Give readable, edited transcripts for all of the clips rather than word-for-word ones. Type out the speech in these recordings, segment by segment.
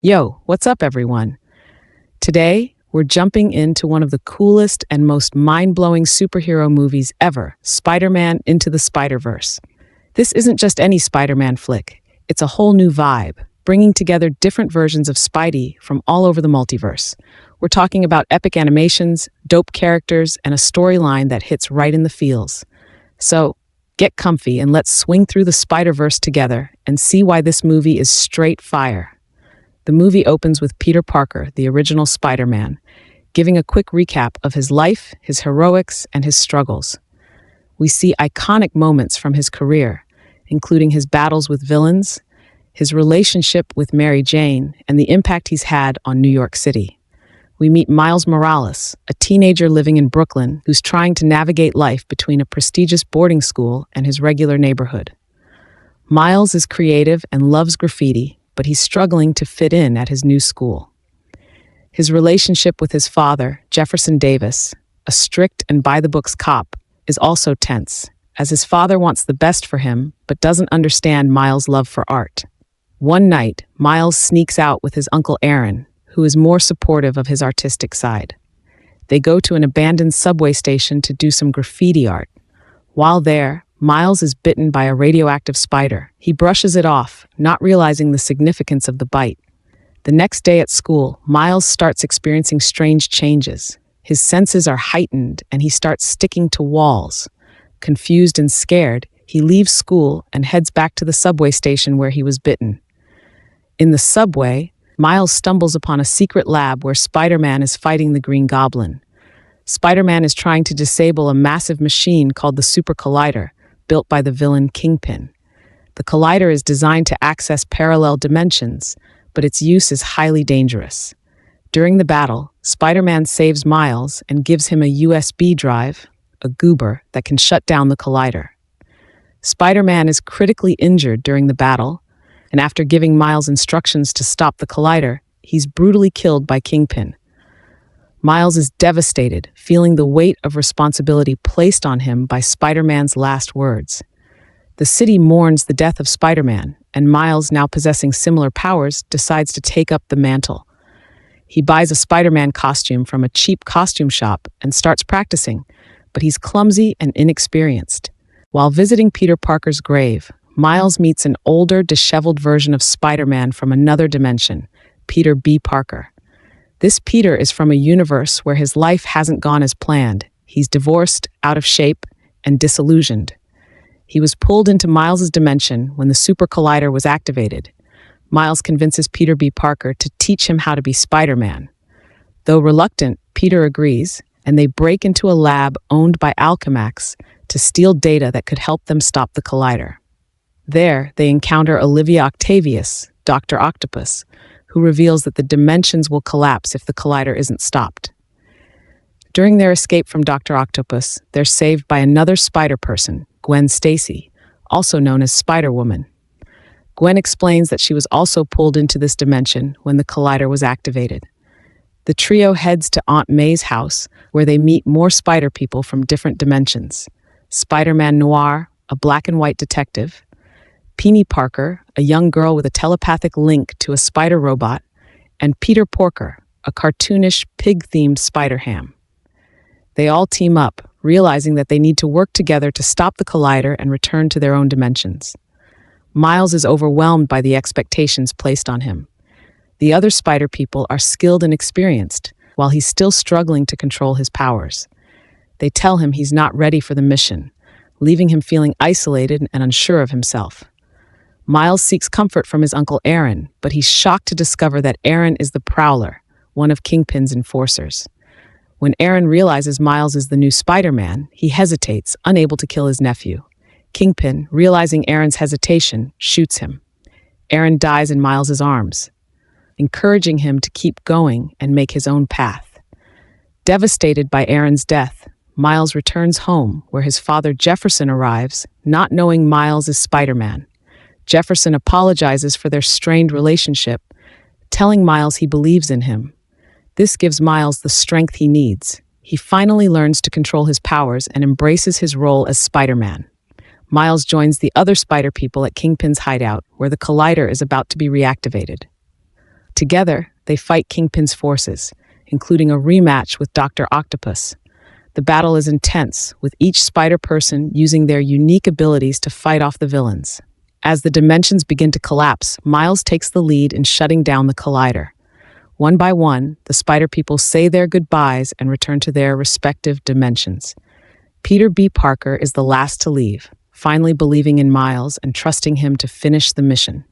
Yo, what's up, everyone? Today, we're jumping into one of the coolest and most mind blowing superhero movies ever, Spider-Man Into the Spider-Verse. This isn't just any Spider-Man flick, it's a whole new vibe, bringing together different versions of Spidey from all over the multiverse. We're talking about epic animations, dope characters, and a storyline that hits right in the feels. So, get comfy and let's swing through the Spider-Verse together and see why this movie is straight fire. The movie opens with Peter Parker, the original Spider-Man, giving a quick recap of his life, his heroics, and his struggles. We see iconic moments from his career, including his battles with villains, his relationship with Mary Jane, and the impact he's had on New York City. We meet Miles Morales, a teenager living in Brooklyn who's trying to navigate life between a prestigious boarding school and his regular neighborhood. Miles is creative and loves graffiti, but he's struggling to fit in at his new school. His relationship with his father, Jefferson Davis, a strict and by-the-books cop, is also tense, as his father wants the best for him but doesn't understand Miles' love for art. One night, Miles sneaks out with his uncle Aaron, who is more supportive of his artistic side. They go to an abandoned subway station to do some graffiti art. While there, Miles is bitten by a radioactive spider. He brushes it off, not realizing the significance of the bite. The next day at school, Miles starts experiencing strange changes. His senses are heightened, and he starts sticking to walls. Confused and scared, he leaves school and heads back to the subway station where he was bitten. In the subway, Miles stumbles upon a secret lab where Spider-Man is fighting the Green Goblin. Spider-Man is trying to disable a massive machine called the Super Collider, built by the villain Kingpin. The collider is designed to access parallel dimensions, but its use is highly dangerous. During the battle, Spider-Man saves Miles and gives him a USB drive, a goober, that can shut down the collider. Spider-Man is critically injured during the battle, and after giving Miles instructions to stop the collider, he's brutally killed by Kingpin. Miles is devastated, feeling the weight of responsibility placed on him by Spider-Man's last words. The city mourns the death of Spider-Man, and Miles, now possessing similar powers, decides to take up the mantle. He buys a Spider-Man costume from a cheap costume shop and starts practicing, but he's clumsy and inexperienced. While visiting Peter Parker's grave, Miles meets an older, disheveled version of Spider-Man from another dimension, Peter B. Parker. This Peter is from a universe where his life hasn't gone as planned. He's divorced, out of shape, and disillusioned. He was pulled into Miles' dimension when the Super Collider was activated. Miles convinces Peter B. Parker to teach him how to be Spider-Man. Though reluctant, Peter agrees, and they break into a lab owned by Alchemax to steal data that could help them stop the Collider. There, they encounter Olivia Octavius, Dr. Octopus, who reveals that the dimensions will collapse if the collider isn't stopped. During their escape from Dr. Octopus, they're saved by another Spider-Person, Gwen Stacy, also known as Spider-Woman. Gwen explains that she was also pulled into this dimension when the collider was activated. The trio heads to Aunt May's house, where they meet more spider people from different dimensions. Spider-Man Noir, a black and white detective, Peony Parker, a young girl with a telepathic link to a spider robot, and Peter Porker, a cartoonish, pig-themed Spider-Ham. They all team up, realizing that they need to work together to stop the collider and return to their own dimensions. Miles is overwhelmed by the expectations placed on him. The other spider people are skilled and experienced, while he's still struggling to control his powers. They tell him he's not ready for the mission, leaving him feeling isolated and unsure of himself. Miles seeks comfort from his uncle Aaron, but he's shocked to discover that Aaron is the Prowler, one of Kingpin's enforcers. When Aaron realizes Miles is the new Spider-Man, he hesitates, unable to kill his nephew. Kingpin, realizing Aaron's hesitation, shoots him. Aaron dies in Miles' arms, encouraging him to keep going and make his own path. Devastated by Aaron's death, Miles returns home, where his father Jefferson arrives, not knowing Miles is Spider-Man. Jefferson apologizes for their strained relationship, telling Miles he believes in him. This gives Miles the strength he needs. He finally learns to control his powers and embraces his role as Spider-Man. Miles joins the other spider people at Kingpin's hideout, where the collider is about to be reactivated. Together, they fight Kingpin's forces, including a rematch with Dr. Octopus. The battle is intense, with each spider person using their unique abilities to fight off the villains. As the dimensions begin to collapse, Miles takes the lead in shutting down the collider. One by one, the spider people say their goodbyes and return to their respective dimensions. Peter B. Parker is the last to leave, finally believing in Miles and trusting him to finish the mission.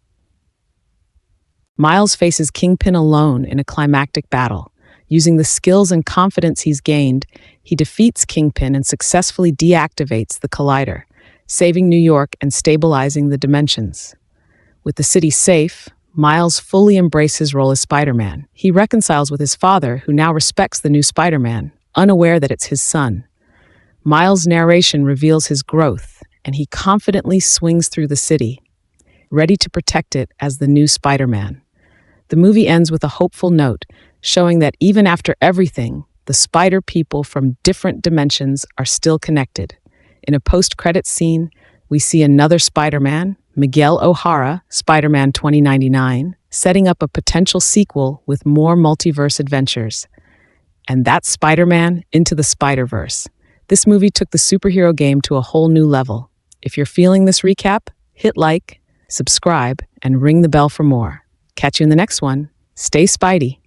Miles faces Kingpin alone in a climactic battle. Using the skills and confidence he's gained, he defeats Kingpin and successfully deactivates the collider, saving New York and stabilizing the dimensions. With the city safe, Miles fully embraces his role as Spider-Man. He reconciles with his father, who now respects the new Spider-Man, unaware that it's his son. Miles' narration reveals his growth, and he confidently swings through the city, ready to protect it as the new Spider-Man. The movie ends with a hopeful note, showing that even after everything, the spider people from different dimensions are still connected. In a post-credits scene, we see another Spider-Man, Miguel O'Hara, Spider-Man 2099, setting up a potential sequel with more multiverse adventures. And that's Spider-Man Into the Spider-Verse. This movie took the superhero game to a whole new level. If you're feeling this recap, hit like, subscribe, and ring the bell for more. Catch you in the next one. Stay Spidey.